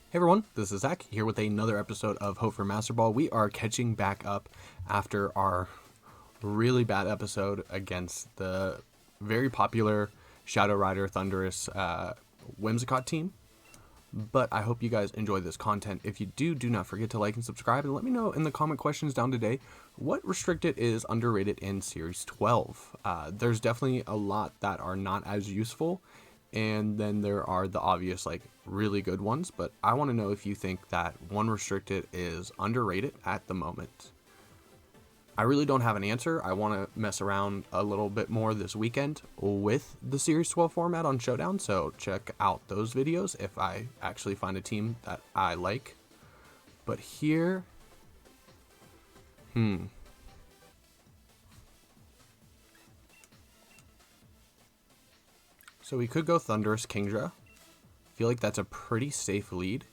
Hey everyone, this is Zach here with another episode of Hope for Master Ball. We are catching back up after our really bad episode against the very popular Shadow Rider Thundurus Whimsicott team. But I hope you guys enjoy this content. If you do not forget to like and subscribe, and let me know in the comment questions down today what restricted is underrated in Series 12. There's definitely a lot that are not as useful, and then there are the obvious like really good ones, but I want to know if you think that one restricted is underrated at the moment. I really don't have an answer. I want to mess around a little bit more this weekend with the Series 12 format on Showdown, so check out those videos if I actually find a team that I like. But here, so we could go Thundurus Kingdra. Feel like that's a pretty safe lead.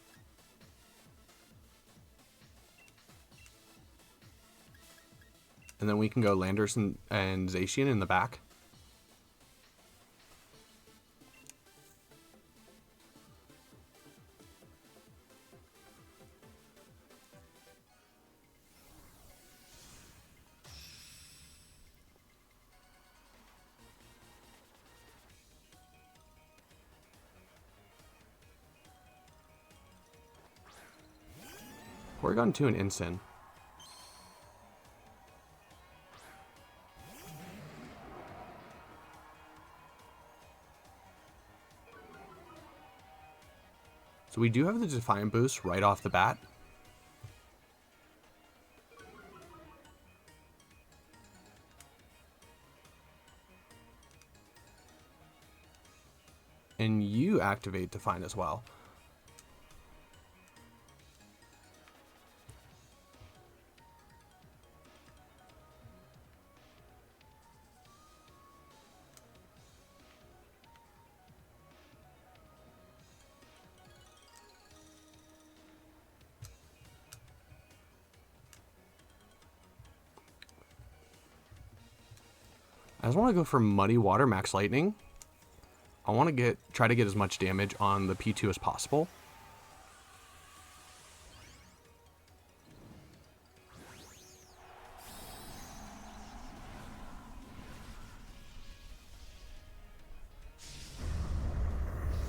And then we can go Landers and Zacian in the back. Porygon 2 and Incin. So we do have the Defiant boost right off the bat. And you activate Defiant as well. I just want to go for Muddy Water Max Lightning. I want to try to get as much damage on the P2 as possible.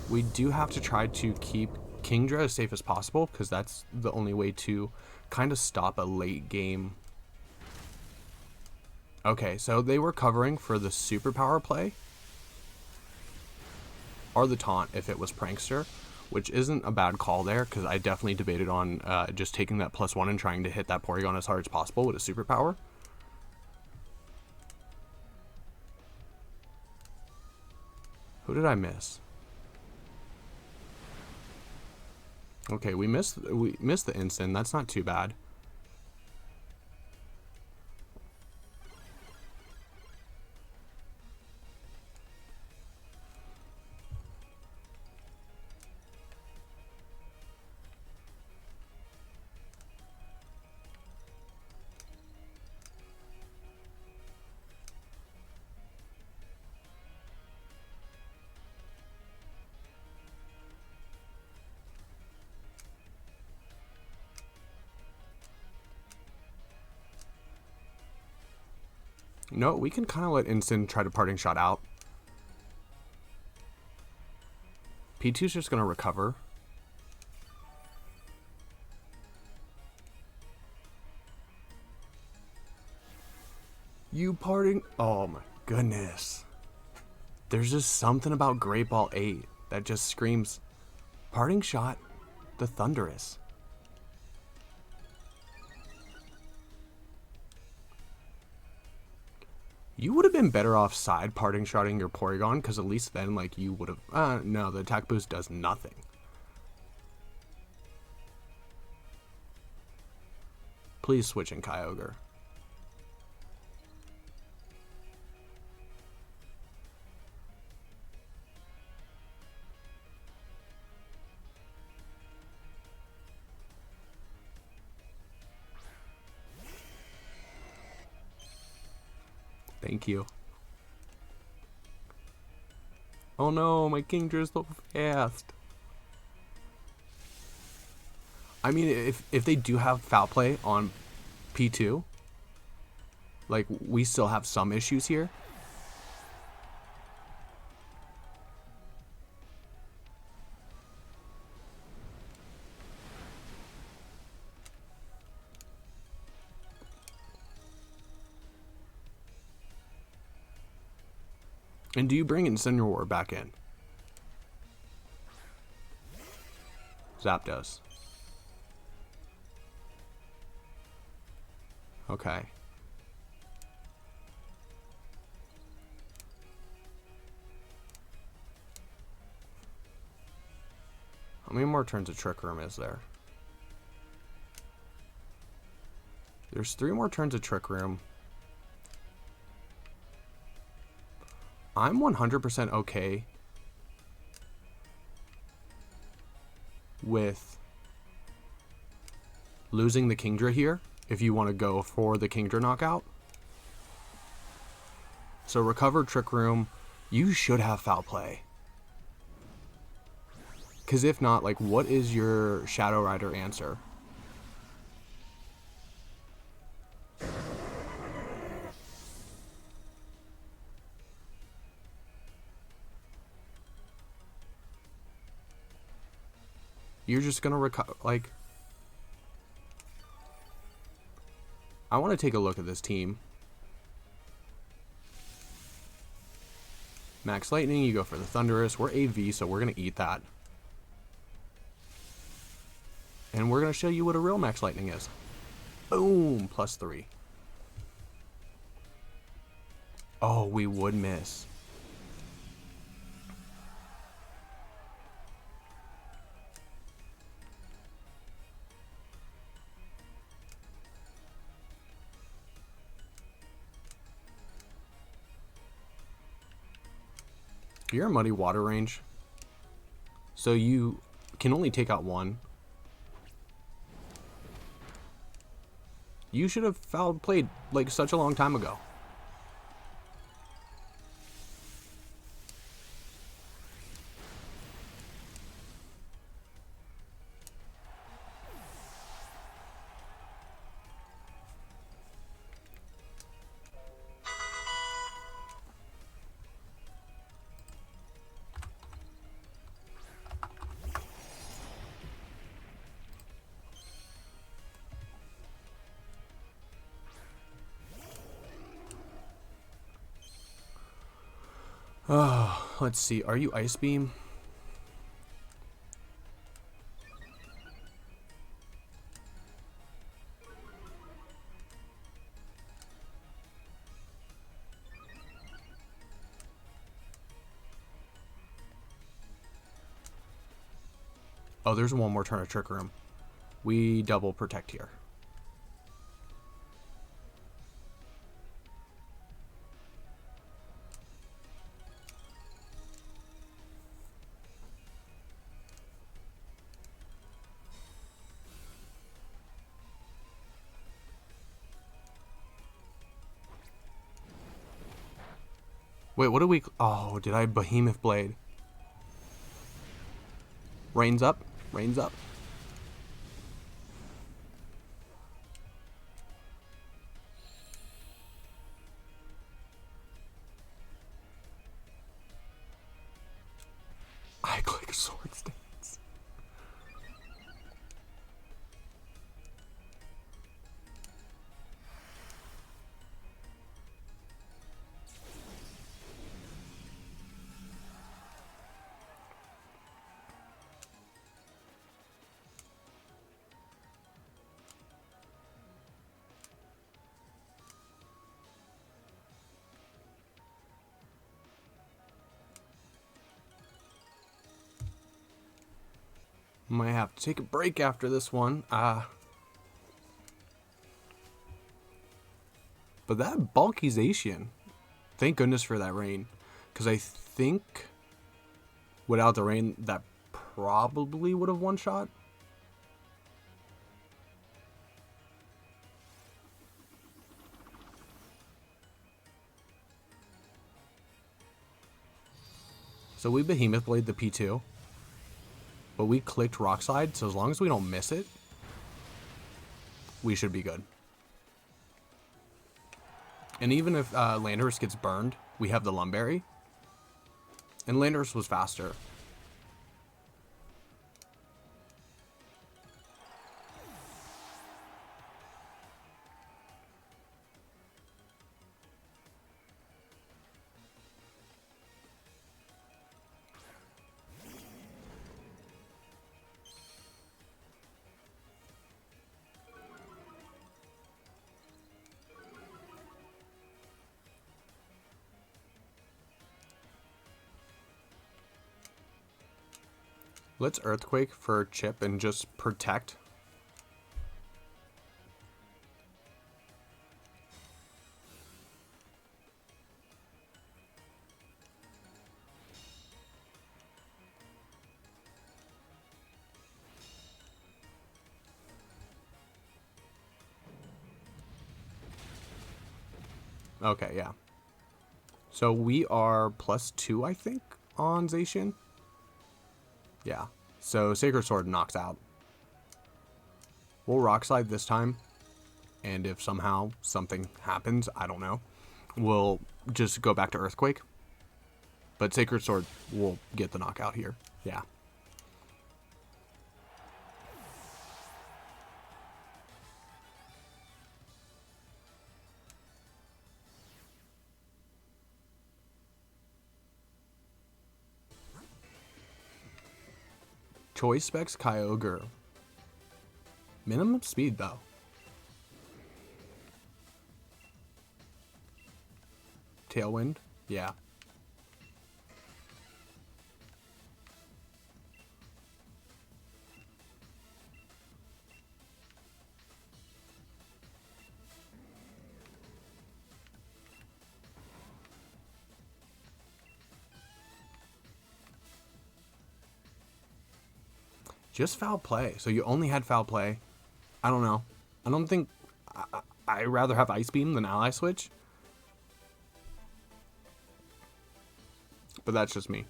We do have to try to keep Kingdra as safe as possible, because that's the only way to kind of stop a late game. Okay, so they were covering for the superpower play, or the taunt if it was Prankster, which isn't a bad call there, because I definitely debated on just taking that +1 and trying to hit that Porygon as hard as possible with a superpower. Who did I miss? Okay, we missed the Incin. That's not too bad. No, we can kind of let Incin try to parting shot out. P2's just going to recover. You parting... Oh my goodness. There's just something about Great Ball 8 that just screams parting shot the Thundurus. You would have been better off side parting shotting your Porygon, because at least then, like, you would have... no, the attack boost does nothing. Please switch in Kyogre. Thank you. Oh no, my Kingdra is so fast. I mean, if they do have foul play on P2, like, we still have some issues here. And do you bring Incineroar back in? Zapdos. Okay. How many more turns of Trick Room is there? There's 3 more turns of Trick Room. I'm 100% okay with losing the Kingdra here if you want to go for the Kingdra knockout. So recover Trick Room. You should have foul play. Because if not, like, what is your Shadow Rider answer? You're just gonna recover, like... I want to take a look at this team. Max Lightning, you go for the Thundurus. We're AV, so we're gonna eat that. And we're gonna show you what a real Max Lightning is. Boom! +3. Oh, we would miss. You're a Muddy Water range, so you can only take out one. You should have foul played like such a long time ago. Oh, let's see. Are you Ice Beam? Oh, there's one more turn of Trick Room. We double protect here. Wait, what do we... Oh, did I Behemoth Blade? Rains up. Rains up. I click Sword Stance. Might have to take a break after this one. But that bulky Zacian, thank goodness for that rain. Because I think without the rain, that probably would have one shot. So we Behemoth Blade the P2. But we clicked Rock Slide, so as long as we don't miss it, we should be good. And even if Landorus gets burned, we have the Lumberry. And Landorus was faster. Let's Earthquake for Chip and just protect. Okay, yeah. So we are +2, I think, on Zacian. Yeah. So Sacred Sword knocks out. We'll Rock Slide this time. And if somehow something happens, I don't know, we'll just go back to Earthquake. But Sacred Sword will get the knockout here. Yeah. Choice Specs Kyogre. Minimum speed, though. Tailwind? Yeah. Just foul play. So you only had foul play. I don't know. I don't think... I'd rather have Ice Beam than Ally Switch. But that's just me.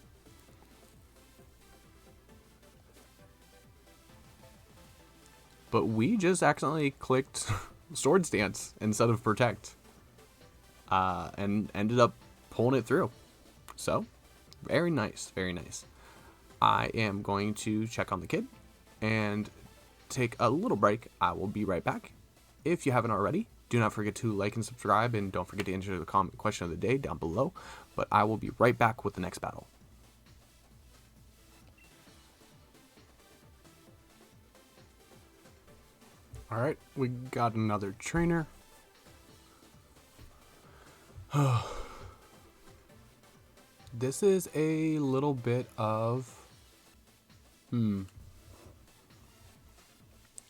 But we just accidentally clicked Sword Stance instead of Protect. And ended up pulling it through. So, very nice. Very nice. I am going to check on the kid and take a little break. I will be right back. If you haven't already, do not forget to like and subscribe, and don't forget to enter the comment question of the day down below. But I will be right back with the next battle. Alright, we got another trainer. This is a little bit of...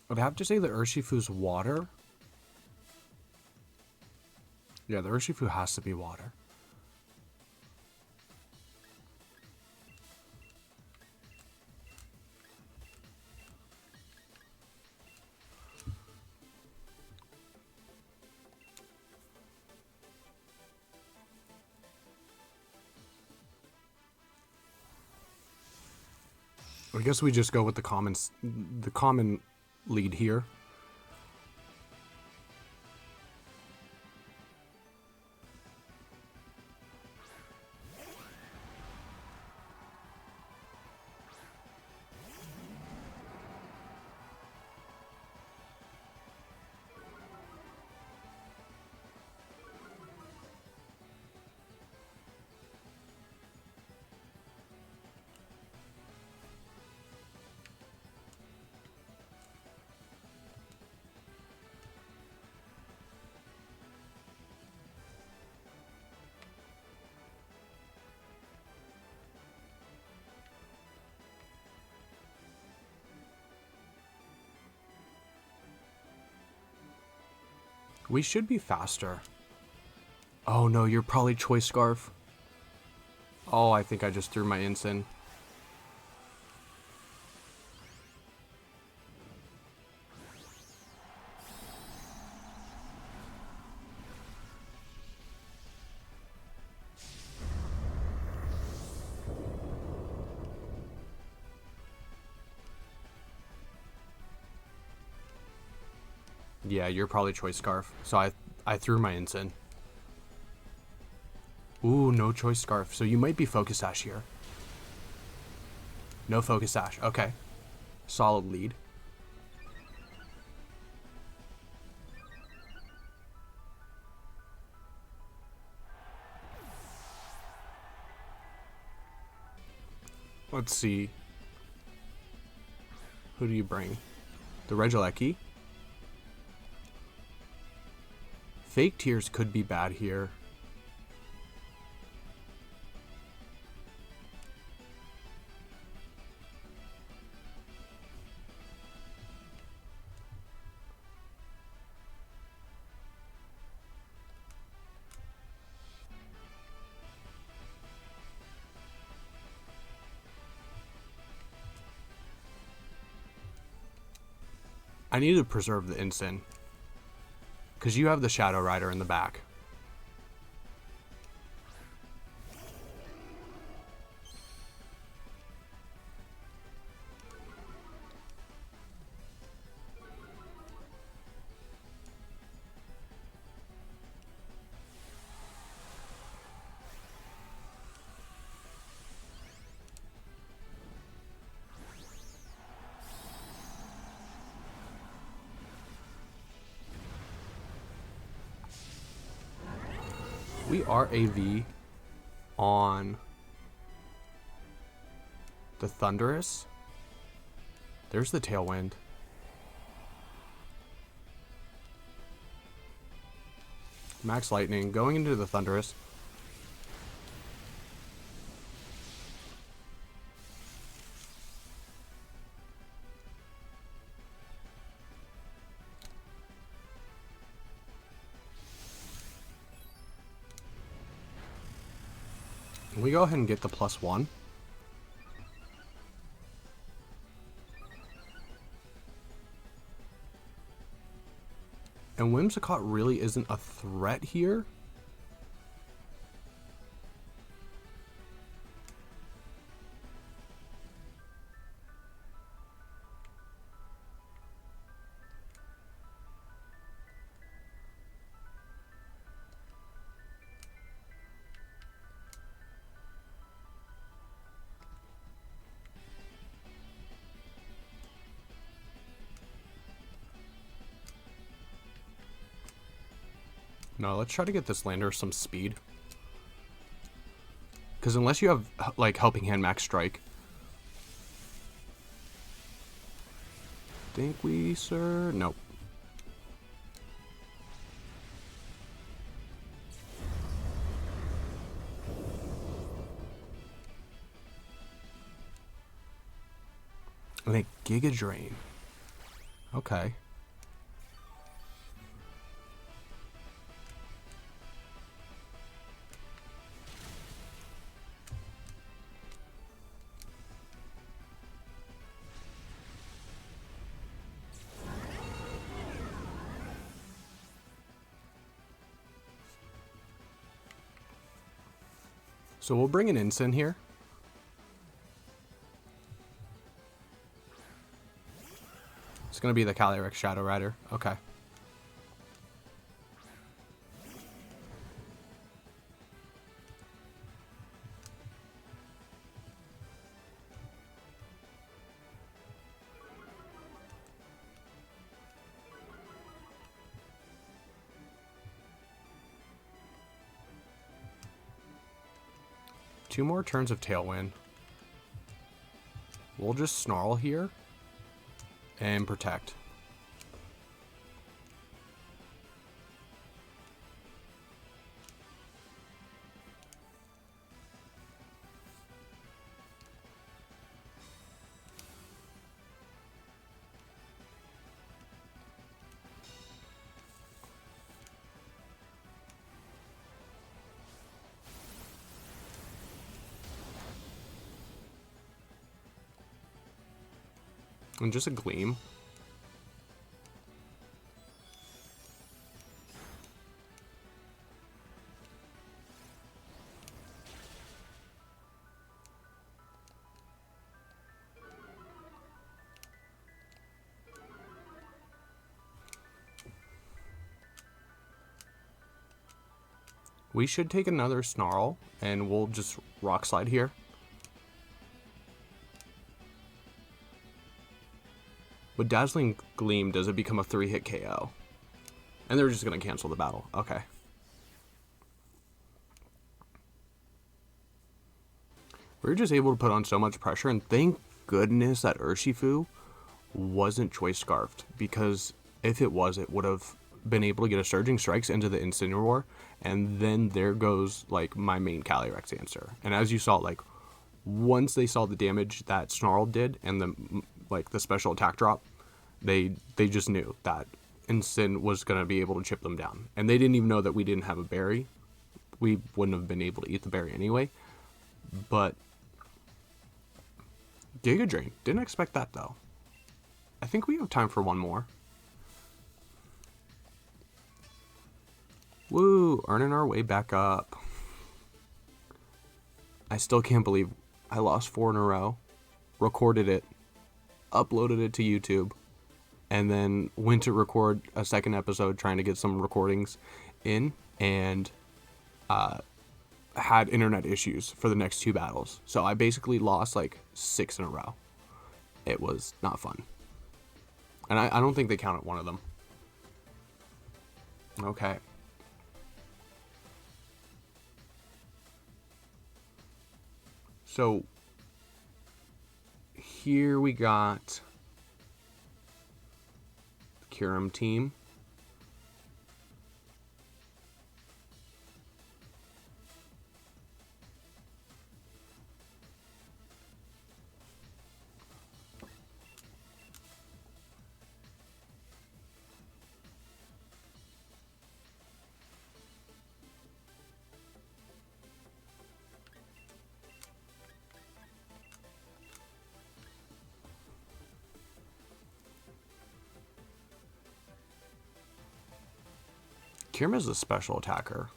I'd have to say the Urshifu's water. Yeah, the Urshifu has to be water. I guess we just go with the common lead here. We should be faster. Oh no, you're probably Choice Scarf. Oh, I think I just threw my Incin. Yeah, you're probably Choice Scarf. So I threw my Incin. Ooh, no Choice Scarf. So you might be Focus Sash here. No Focus Sash. Okay. Solid lead. Let's see. Who do you bring? The Regieleki? Fake Tears could be bad here. I need to preserve the Incin. Because you have the Shadow Rider in the back. We are AV on the Thundurus. There's the Tailwind. Max Lightning going into the Thundurus. We go ahead and get the +1. And Whimsicott really isn't a threat here. No, let's try to get this lander some speed. Because unless you have, like, Helping Hand Max Strike. Think we, sir? Nope. And a Giga Drain. Okay. So we'll bring an Incin here. It's going to be the Calyrex Shadow Rider. Okay. Two more turns of Tailwind. We'll just Snarl here and Protect. And just a Gleam. We should take another Snarl, and we'll just Rock Slide here. With Dazzling Gleam, does it become a 3-hit KO? And they're just going to cancel the battle. Okay. We're just able to put on so much pressure, and thank goodness that Urshifu wasn't Choice Scarfed, because if it was, it would have been able to get a Surging Strikes into the Incineroar, and then there goes, like, my main Calyrex answer. And as you saw, like, once they saw the damage that Snarl did, and the special attack drop, they just knew that Incin was going to be able to chip them down. And they didn't even know that we didn't have a berry. We wouldn't have been able to eat the berry anyway. But Giga Drain, didn't expect that though. I think we have time for one more. Woo, earning our way back up. I still can't believe I lost 4 in a row, recorded it, uploaded it to YouTube, and then went to record a second episode trying to get some recordings in, and had internet issues for the next 2 battles. So I basically lost like 6 in a row. It was not fun. And I don't think they counted one of them. Okay. So here we got the Kyurem team. Kyurem is a special attacker.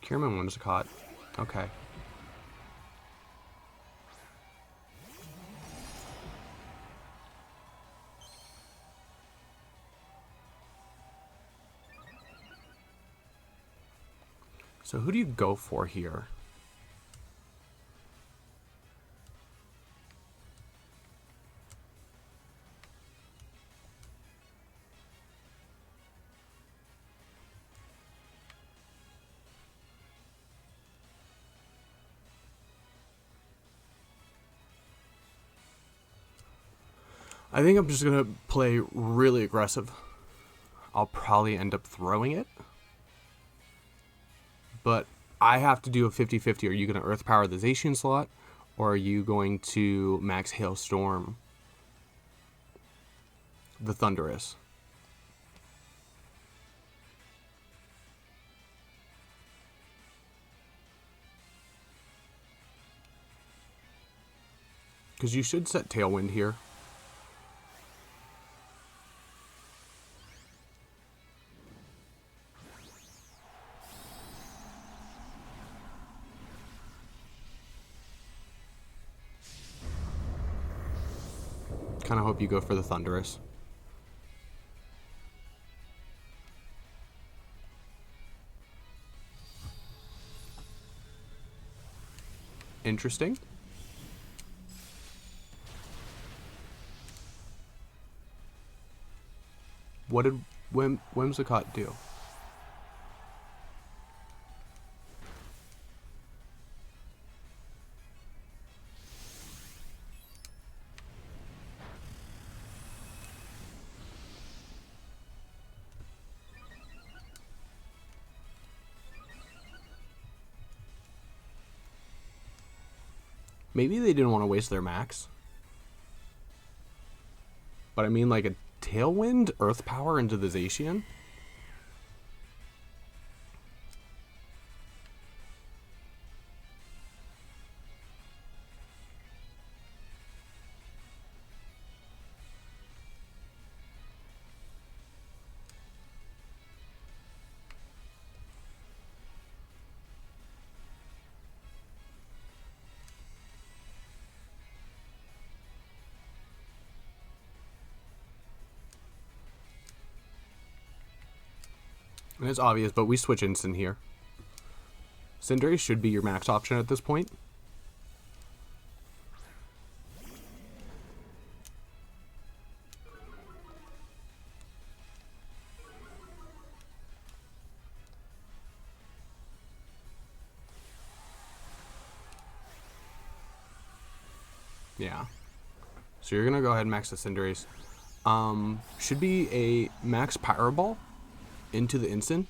Kyurem and Whimsicott. Okay. So who do you go for here? I think I'm just going to play really aggressive. I'll probably end up throwing it. But I have to do a 50-50. Are you going to Earth Power the Zacian slot? Or are you going to Max Hailstorm the Thundurus? Because you should set Tailwind here. Kind of hope you go for the Thundurus. Interesting. What did Whimsicott do? Maybe they didn't want to waste their max. But I mean, like a Tailwind Earth Power into the Zacian? And it's obvious, but we switch instant here. Cinderace should be your max option at this point. Yeah. So you're going to go ahead and max the Cinderace. Should be a max Power Ball into the instant.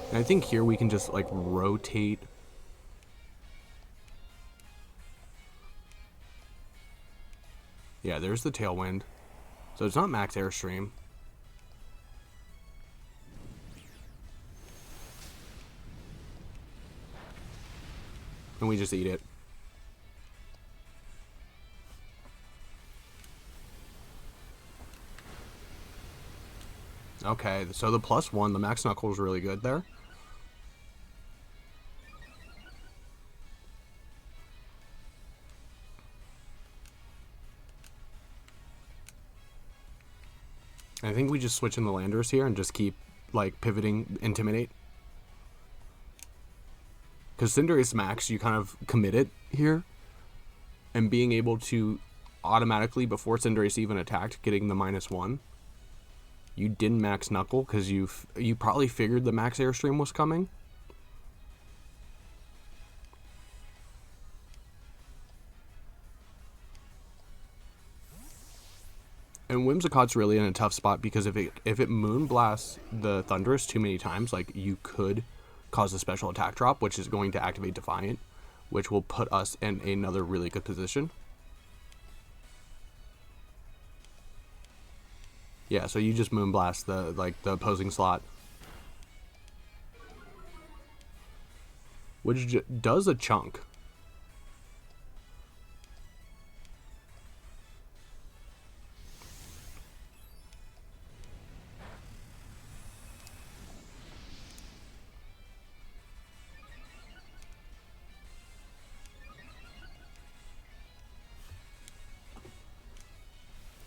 And I think here we can just like rotate. Yeah, there's the Tailwind. So it's not max Airstream. And we just eat it. Okay, so the +1, the max Knuckle is really good there. I think we just switch in the Landers here and just keep like pivoting Intimidate. Because Cinderace max, you kind of commit it here. And being able to automatically, before Cinderace even attacked, getting the -1. You didn't max Knuckle because you probably figured the max Airstream was coming. And Whimsicott's really in a tough spot because if it Moonblasts the Thundurus too many times, like you could cause a special attack drop, which is going to activate Defiant, which will put us in another really good position. Yeah, so you just Moonblast the opposing slot, which does a chunk.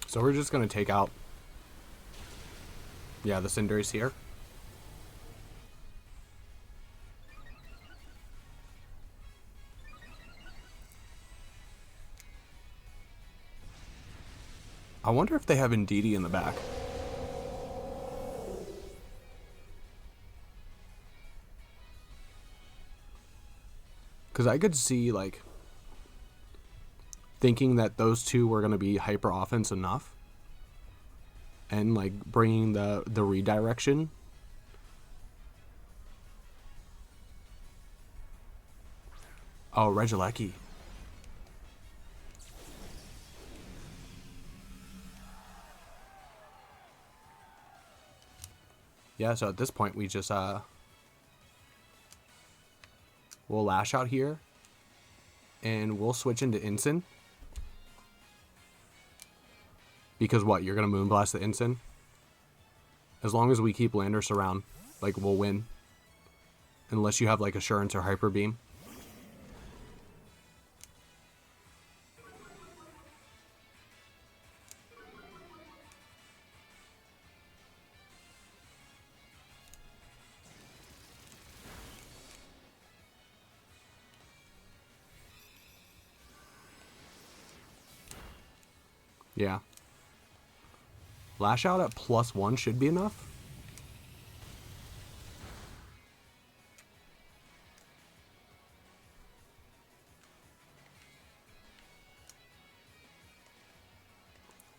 So we're just going to take out, yeah, the Cinderace here. I wonder if they have Indeedee in the back. Because I could see, like, thinking that those two were going to be hyper offense enough. And, like, bringing the redirection. Oh, Regieleki. Yeah, so at this point we just we'll Lash Out here, and we'll switch into Incin. Because what, you're gonna Moonblast the Incin? As long as we keep Landorus around, like, we'll win. Unless you have like Assurance or Hyper Beam. Yeah. Lash Out at +1 should be enough.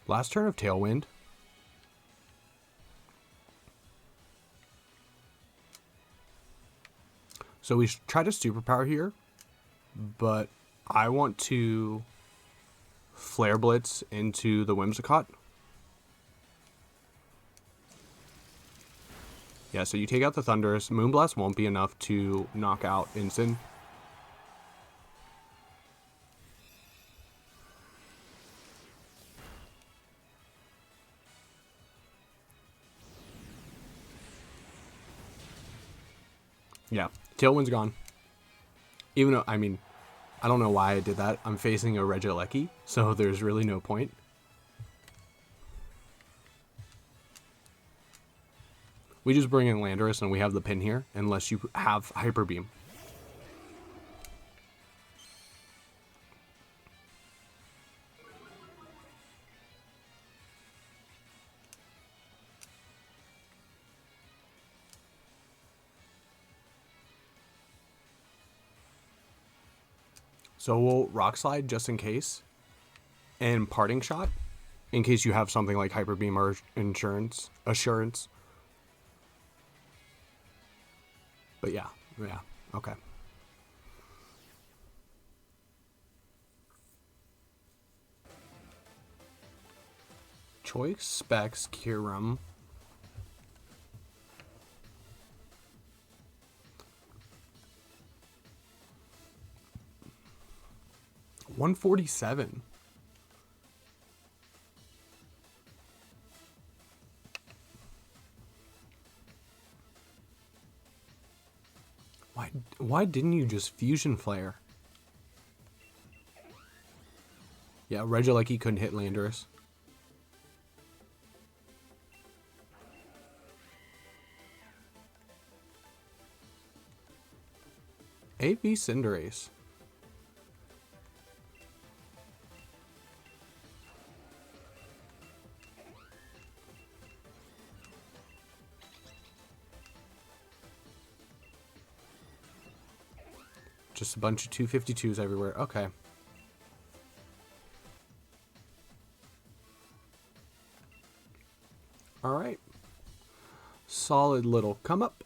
Last turn of Tailwind. So we try to Superpower here, but I want to Flare Blitz into the Whimsicott. Yeah, so you take out the Thundurus. Moonblast won't be enough to knock out Incin. Yeah, Tailwind's gone. Even though, I mean, I don't know why I did that. I'm facing a Regieleki, so there's really no point. We just bring in Landorus and we have the pin here, unless you have Hyper Beam. So we'll Rock Slide just in case, and Parting Shot in case you have something like Hyper Beam or Assurance. But yeah, okay. Choice Specs Kyurem. $147. Why didn't you just Fusion Flare? Yeah, Regieleki couldn't hit Landorus. AP Cinderace. Just a bunch of 252s everywhere. Okay. All right. Solid little come up.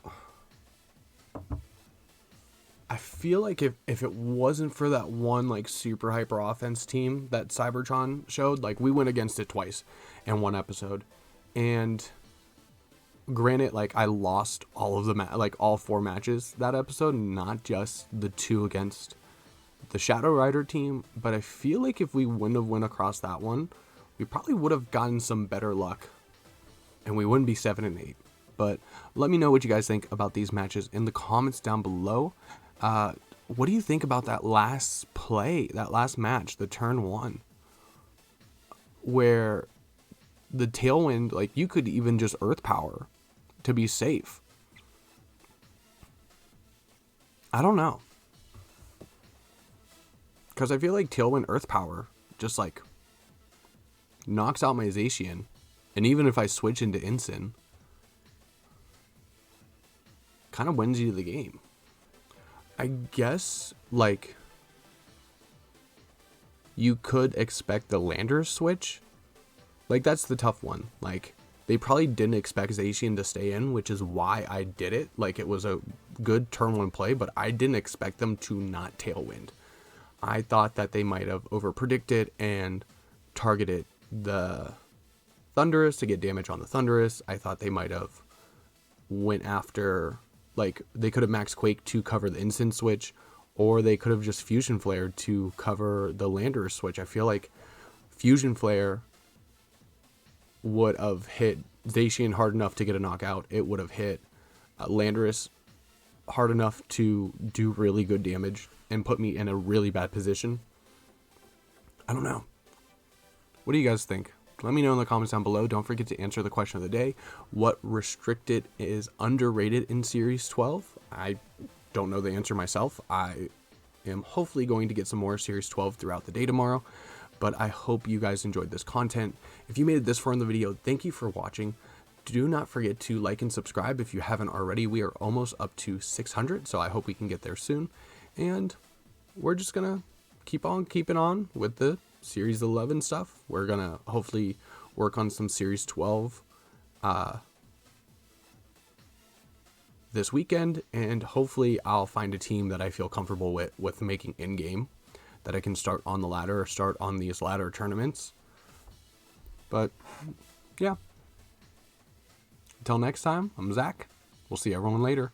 I feel like if it wasn't for that one like super hyper offense team that Cybertron showed, like we went against it twice in one episode. And granted, like I lost all of the like all 4 matches that episode, not just the 2 against the Shadow Rider team, but I feel like if we wouldn't have went across that one, we probably would have gotten some better luck and we wouldn't be 7-8. But let me know what you guys think about these matches in the comments down below. What do you think about that last play, that last match, the turn 1, where the Tailwind, like you could even just Earth Power to be safe? I don't know. Because I feel like Tailwind Earth Power just like knocks out my Zacian. And even if I switch into Incin, kind of wins you the game. I guess like you could expect the Landorus switch. Like that's the tough one. Like they probably didn't expect Zacian to stay in, which is why I did it. Like it was a good turn 1 play, but I didn't expect them to not Tailwind. I thought that they might have overpredicted and targeted the Thundurus to get damage on the Thundurus. I thought they might have went after, like they could have Max Quake to cover the instant switch, or they could have just Fusion Flared to cover the Landorus switch. I feel like Fusion Flare would have hit Zacian hard enough to get a knockout. It would have hit Landorus hard enough to do really good damage and put me in a really bad position. I don't know. What do you guys think? Let me know in the comments down below. Don't forget to answer the question of the day. What restricted is underrated in Series 12? I don't know the answer myself. I am hopefully going to get some more Series 12 throughout the day tomorrow. But I hope you guys enjoyed this content. If you made it this far in the video, thank you for watching. Do not forget to like and subscribe if you haven't already. We are almost up to 600, so I hope we can get there soon. And we're just going to keep on keeping on with the Series 11 stuff. We're going to hopefully work on some Series 12 this weekend, and hopefully I'll find a team that I feel comfortable with making in-game, that I can start on the ladder or start on these ladder tournaments. But yeah, until next time, I'm Zach. We'll see everyone later.